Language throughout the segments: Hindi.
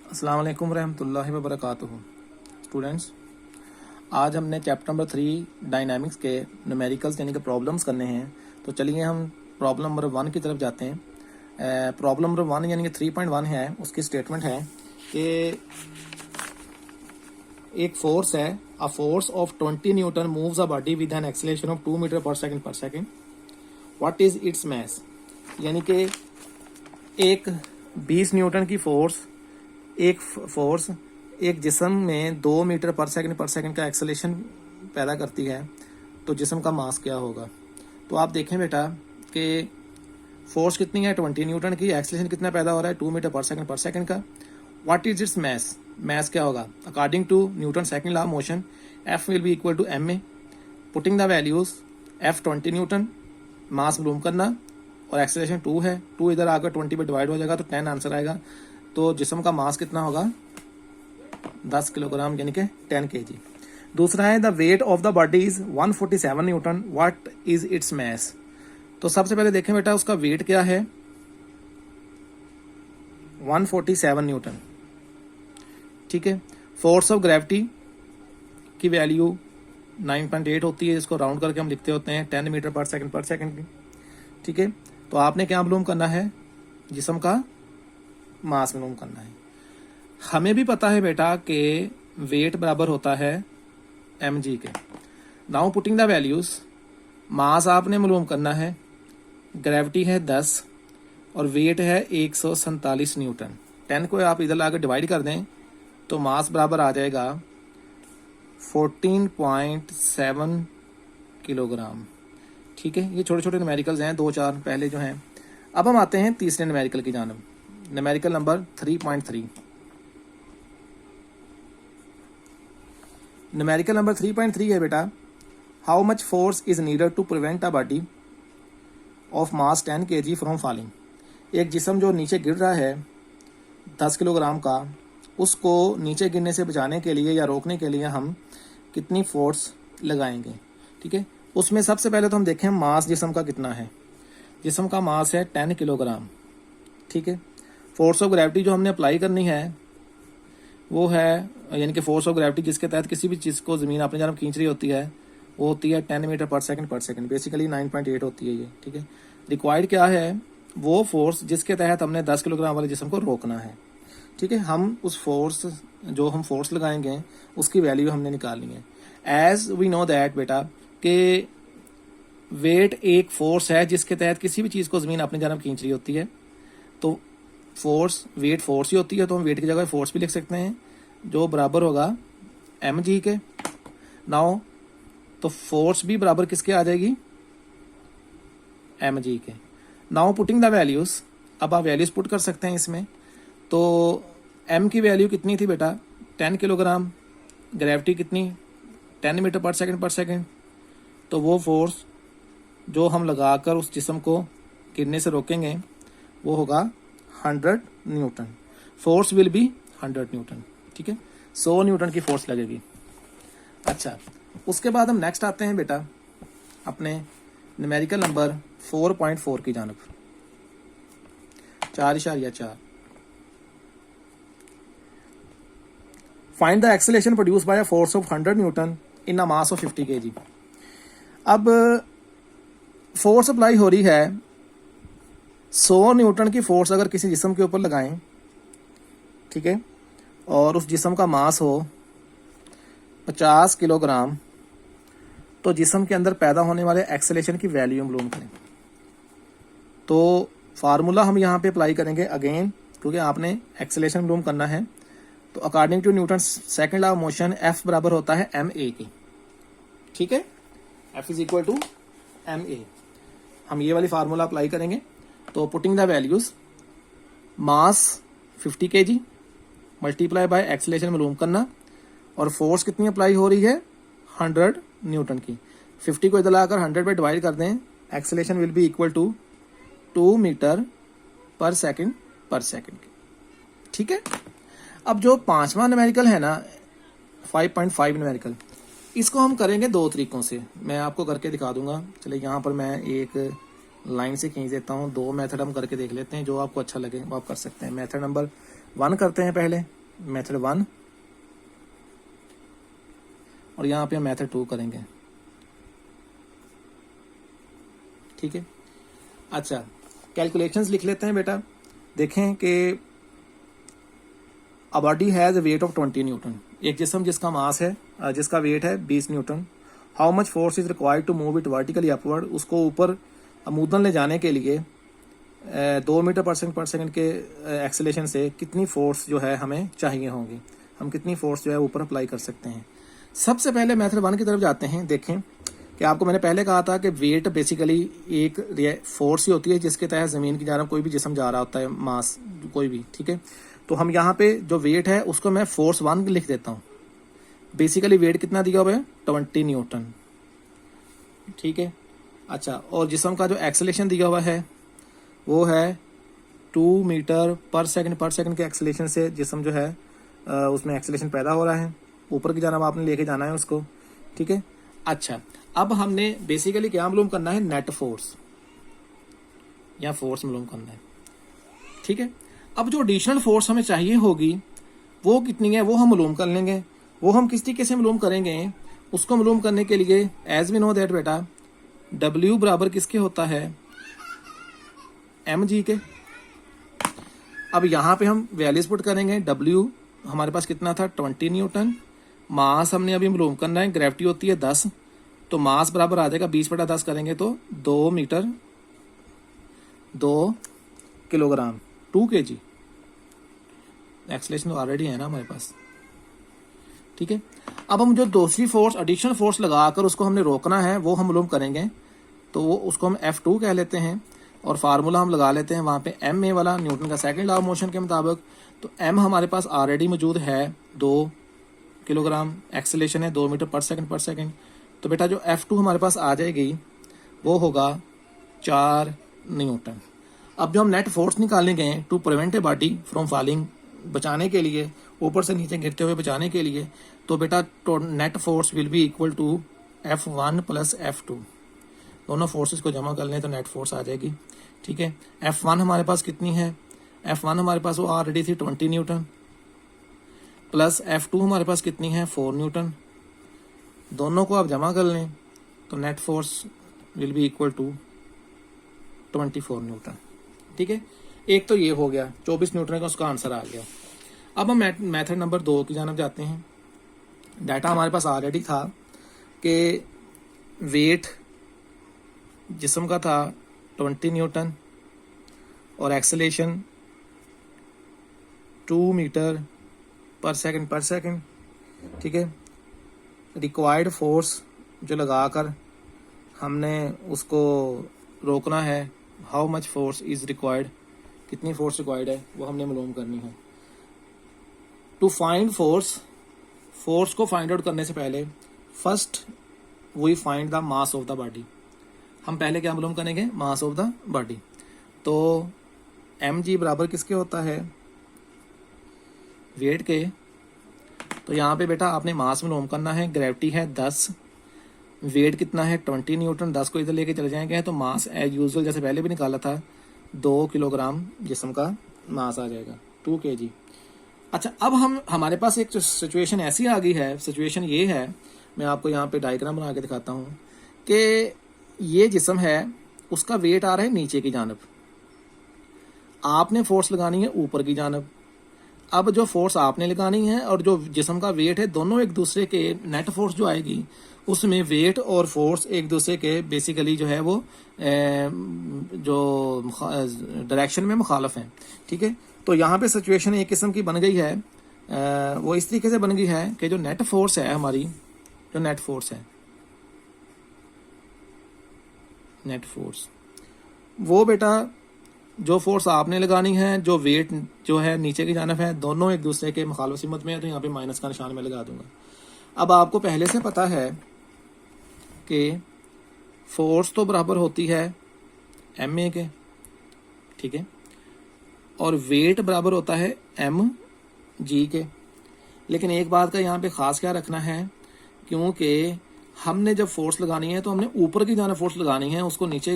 अस्सलाम वालेकुम रहमतुल्लाहि व बरकातुहू। स्टूडेंट्स, आज हमने चैप्टर नंबर 3 डायनामिक्स के न्यूमेरिकल्स यानी कि प्रॉब्लम्स करने हैं। तो चलिए हम प्रॉब्लम नंबर 1 की तरफ जाते हैं। प्रॉब्लम नंबर 1 यानी कि 3.1 है, उसकी स्टेटमेंट है कि एक फोर्स है, a force of 20 newton moves a body with an acceleration of 2 metre पर second. What is its mass. यानी कि एक 20 न्यूटन की फोर्स एक जिस्म में 2 मीटर पर सेकंड का एक्सेलरेशन पैदा करती है, तो जिस्म का मास क्या होगा। तो आप देखें बेटा कि फोर्स कितनी है 20 न्यूटन की, एक्सेलरेशन कितना पैदा हो रहा है 2 मीटर पर सेकंड का। What is its mass, mass क्या होगा। According to Newton second law of motion, F will be equal to M a. Putting the values, F 20 newton, mass मालूम करना, और एक्सेलरेशन 2 है, 2 इधर आकर 20 पे डिवाइड हो जाएगा तो 10 आंसर आएगा। तो जिस्म का मास कितना होगा 10 किलोग्राम यानी कि 10 kg। दूसरा है the weight of the body is 147 Newton, what is its मास। तो सबसे पहले देखें बेटा उसका वेट क्या है 147 न्यूटन, ठीक है। फोर्स ऑफ ग्रेविटी की वैल्यू 9.8 होती है, इसको राउंड करके हम लिखते होते हैं 10 मीटर पर सेकंड की, ठीक है। तो आपने क्या मालूम करना है, जिस्म का मास मालूम करना है। हमें भी पता है बेटा कि वेट बराबर होता है mg के। नाउ पुटिंग द वैल्यूज, मास आपने मालूम करना है, ग्रेविटी है 10 और वेट है 147 न्यूटन। 10 को आप इधर लाकर डिवाइड कर दें तो मास बराबर आ जाएगा 14.7 किलोग्राम, ठीक है। ये छोटे छोटे न्यूमेरिकल्स हैं, 2-4 पहले जो हैं। अब हम आते हैं तीसरे न्यूमेरिकल की जानब, न्यूमेरिकल नंबर 3.3। न्यूमेरिकल नंबर 3.3 है बेटा, how much force is needed to prevent a body of mass 10 kg from falling. एक जिस्म जो नीचे गिर रहा है 10 किलोग्राम का, उसको नीचे गिरने से बचाने के लिए या रोकने के लिए हम कितनी फोर्स लगाएंगे, ठीक है। उसमें सबसे पहले तो हम देखें मास जिस्म का कितना है। जिस्म का मास है 10 किलोग्राम, ठीक है। फोर्स ऑफ ग्रेविटी जो हमने अप्लाई करनी है वो है, यानी कि फोर्स ऑफ ग्रेविटी जिसके तहत किसी भी चीज़ को ज़मीन अपनी जानब खींच रही होती है, वो होती है 10 मीटर पर सेकंड, बेसिकली 9.8 होती है ये, ठीक है। रिक्वायर्ड क्या है, वो फोर्स जिसके तहत हमने 10 किलोग्राम वाले जिस्म को रोकना है, ठीक है। हम उस फोर्स जो हम फोर्स लगाएंगे उसकी वैल्यू हमने निकालनी है। एज वी नो दैट बेटा कि वेट एक फोर्स है जिसके तहत किसी भी चीज़ को ज़मीन अपनी जानब खींच रही होती है, तो फोर्स वेट फोर्स ही होती है, तो हम वेट की जगह फोर्स भी लिख सकते हैं जो बराबर होगा mg के। नाउ तो फोर्स भी बराबर किसके आ जाएगी mg के। नाउ पुटिंग द वैल्यूज, अब आप वैल्यूज पुट कर सकते हैं इसमें। तो m की वैल्यू कितनी थी बेटा 10 किलोग्राम, ग्रेविटी कितनी 10 मीटर पर सेकंड, तो वो फोर्स जो हम लगाकर उस जिस्म को गिरने से रोकेंगे वो होगा 100 Newton. Force will B 100 Newton, ठीक है। 100 न्यूटन की फोर्स लगेगी। अच्छा, उसके बाद हम नेक्स्ट आते हैं बेटा अपने न्यूमेरिकल नंबर 4.4 की जानब, 4.4। Find the acceleration produce by a force of 100 Newton in a mass of 50 kg। अब फोर्स अप्लाई हो रही है 100 न्यूटन की फोर्स अगर किसी जिस्म के ऊपर लगाएं, ठीक है, और उस जिस्म का मास हो 50 किलोग्राम, तो जिस्म के अंदर पैदा होने वाले एक्सेलरेशन की वैल्यू मालूम करें। तो फार्मूला हम यहाँ पे अप्लाई करेंगे अगेन, क्योंकि आपने एक्सेलरेशन मालूम करना है। तो according to Newton second law of motion, F बराबर होता है एम ए की, ठीक है। F is equal to M A. हम ये वाली फार्मूला अप्लाई करेंगे। तो putting the values, mass 50 kg multiply by acceleration मालूम करना, और फोर्स कितनी अप्लाई हो रही है 100 न्यूटन की। 50 को इधर लाकर 100 पे डिवाइड कर दें, acceleration will be equal to 2 metre पर सेकंड की, ठीक है। अब जो 5वां न्यूमेरिकल है ना 5.5 न्यूमेरिकल, इसको हम करेंगे 2 तरीकों से, मैं आपको करके दिखा दूंगा। चलिए यहाँ पर मैं एक लाइन से खींच देता हूँ। 2 मेथड हम करके देख लेते हैं, जो आपको अच्छा लगे वो आप कर सकते हैं। मेथड नंबर 1 करते हैं पहले। मेथड 1 और यहाँ पे हम मेथड 2 करेंगे। ठीक है, अच्छा कैलकुलेशंस लिख लेते हैं बेटा। देखें कि a body has a weight of 20 newton, एक जिस्म जिसका मास है, जिसका वेट है 20 newton. How much force is required to move it vertically upward, उसको ऊपर अमूदन ले जाने के लिए 2 मीटर पर सेकंड के एक्सेलेरेशन से कितनी फोर्स जो है हमें चाहिए होगी, हम कितनी फोर्स जो है ऊपर अप्लाई कर सकते हैं। सबसे पहले मेथड 1 की तरफ जाते हैं। देखें कि आपको मैंने पहले कहा था कि वेट बेसिकली एक फोर्स ही होती है जिसके तहत ज़मीन की जानब कोई भी जिस्म जा रहा होता है, मास कोई भी। ठीक है, तो हम यहाँ पे जो वेट है उसको मैं फोर्स 1 लिख देता हूँ। बेसिकली वेट कितना दिया हुआ है 20 न्यूटन। ठीक है, अच्छा, और जिस्म का जो एक्सेलेरेशन दिया हुआ है वो है 2 मीटर पर सेकंड के एक्सेलेरेशन से जिस्म जो है उसमें एक्सेलेरेशन पैदा हो रहा है, ऊपर की जानब आपने लेके जाना है उसको। ठीक है, अच्छा, अब हमने बेसिकली क्या मालूम करना है, नेट फोर्स या फोर्स मालूम करना है। ठीक है, अब जो एडिशनल फोर्स हमें चाहिए होगी वो कितनी है वो हम मालूम कर लेंगे। वो हम किस तरीके से मालूम करेंगे, उसको मालूम करने के लिए एज वी नो दैट बेटा W बराबर किसके होता है, mg के। अब यहाँ पे हम वैल्यूज पुट करेंगे। W हमारे पास कितना था 20 न्यूटन, मास हमने अभी मालूम करना है, ग्रेविटी होती है 10, तो मास बराबर आ जाएगा 20/10 करेंगे तो 2 मीटर 2 किलोग्राम 2 kg। एक्सेलेरेशन तो ऑलरेडी है ना हमारे पास। ठीक है, अब हम जो दूसरी फोर्स एडिशनल फोर्स लगाकर उसको हमने रोकना है वो हम मालूम करेंगे, तो वो उसको हम F2 कह लेते हैं और फार्मूला हम लगा लेते हैं वहाँ पे ma वाला, न्यूटन का सेकंड लॉ ऑफ मोशन के मुताबिक। तो m हमारे पास ऑलरेडी मौजूद है 2 किलोग्राम, एक्सेलेरेशन है 2 मीटर पर सेकंड। तो बेटा जो F2 हमारे पास आ जाएगी वो होगा 4 न्यूटन। अब जो हम नेट फोर्स निकालेंगे to prevent a body from falling, बचाने के लिए, ऊपर से नीचे गिरते हुए बचाने के लिए, तो बेटा net force will be equal to F1 plus F2। दोनों फोर्सेस को जमा कर लें तो नेट फोर्स आ जाएगी। ठीक है, F1 हमारे पास कितनी है, F1 हमारे पास वो ऑलरेडी थी 20 न्यूटन, प्लस F2 हमारे पास कितनी है 4 न्यूटन। दोनों को आप जमा कर लें तो net force will be equal to 24 newton. ठीक है, एक तो ये हो गया 24 न्यूटन का उसका आंसर आ गया। अब हम मेथड नंबर 2 की जानब जाते हैं। डाटा हमारे पास ऑलरेडी था कि वेट जिस्म का था 20 न्यूटन और एक्सेलेरेशन 2 मीटर पर सेकंड। ठीक है, रिक्वायर्ड फोर्स जो लगाकर हमने उसको रोकना है, how much force is required, कितनी फोर्स रिक्वायर्ड है वो हमने मालूम करनी है। टू फाइंड फोर्स को फाइंड आउट करने से पहले first we find the mass of the body. हम पहले क्या मालूम करेंगे, मास ऑफ द बॉडी। तो mg बराबर किसके होता है, वेट के। तो यहाँ पे बेटा आपने मास मालूम करना है, ग्रेविटी है 10, वेट कितना है 20 न्यूटन, 10 को इधर लेके चले जाएंगे तो मास एज यूजुअल जैसे पहले भी निकाला था 2 किलोग्राम जिस्म का मास आ जाएगा 2 kg। अच्छा, अब हमारे पास एक सिचुएशन ऐसी आ गई है, सिचुएशन ये है, मैं आपको यहाँ पे डायग्राम बना के दिखाता हूँ कि ये जिस्म है उसका वेट आ रहा है नीचे की जानब, आपने फोर्स लगानी है ऊपर की जानब। अब जो फोर्स आपने लगानी है और जो जिस्म का वेट है दोनों एक दूसरे के, नेट फोर्स जो आएगी उसमें वेट और फोर्स एक दूसरे के बेसिकली जो है वो जो डायरेक्शन में मुखालफ हैं। ठीक है, तो यहाँ पे सिचुएशन एक किस्म की बन गई है, वो इस तरीके से बन गई है कि जो नेट फोर्स है हमारी, जो नेट फोर्स वो बेटा जो फोर्स आपने लगानी है, जो वेट जो है नीचे की जानब है, दोनों एक दूसरे के मुखालिफ सिमत में है, तो यहाँ पे माइनस का निशान मैं लगा दूंगा। अब आपको पहले से पता है कि फोर्स तो बराबर होती है ma के, ठीक है, और वेट बराबर होता है mg के। लेकिन एक बात का यहाँ पे ख़ास क्या रखना है, क्योंकि हमने जब फोर्स लगानी है तो हमने ऊपर की जाना फोर्स लगानी है, उसको नीचे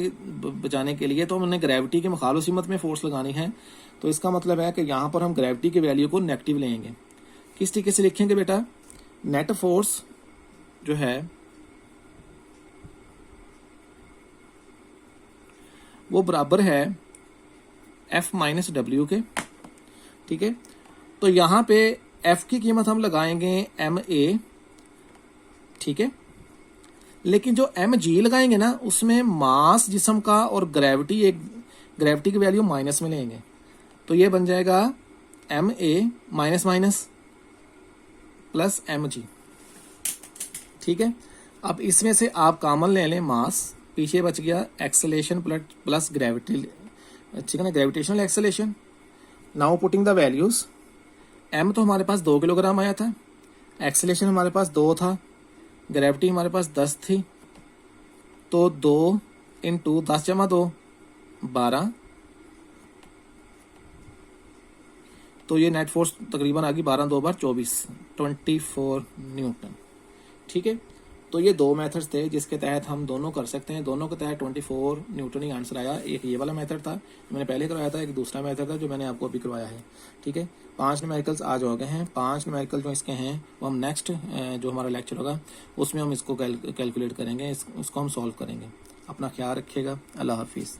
बचाने के लिए तो हमने ग्रेविटी के मुखालिफ सिमत में फोर्स लगानी है। तो इसका मतलब है कि यहाँ पर हम ग्रेविटी की वैल्यू को नेगेटिव लेंगे। किस तरीके से लिखेंगे बेटा, नेट फोर्स जो है वो बराबर है F माइनस डब्ल्यू के, ठीक है। तो यहां पे F की कीमत हम लगाएंगे ma, ठीक है। लेकिन जो mg लगाएंगे ना, उसमें मास जिस्म का और ग्रेविटी की वैल्यू माइनस में लेंगे, तो ये बन जाएगा ma minus minus plus mg, ठीक है। अब इसमें से आप कॉमन ले लें मास, पीछे बच गया एक्सेलेरेशन प्लस ग्रेविटी, ठीक है ना, gravitational acceleration. Now putting the values, m तो हमारे पास 2 किलोग्राम आया था, एक्सेलेरेशन हमारे पास 2 था, ग्रेविटी हमारे पास 10 थी, तो 2 इंटू 10 जमा 2 12, तो ये नेट फोर्स तकरीबन आ गई 12 2 बार 24 न्यूटन, ठीक है। तो ये 2 मेथड्स थे जिसके तहत हम दोनों कर सकते हैं। दोनों के तहत 24 न्यूटन ही आंसर आया। एक ये वाला मेथड था मैंने पहले करवाया था, एक दूसरा मेथड था जो मैंने आपको अभी करवाया है, ठीक है। 5 न्यूमेरिकल्स आज हो गए हैं। 5 न्यूमेरिकल जो इसके हैं वो हम नेक्स्ट जो हमारा लेक्चर होगा उसमें हम इसको कैलकुलेट करेंगे, उसको हम सॉल्व करेंगे। अपना ख्याल रखिएगा। अल्लाह हाफिज़।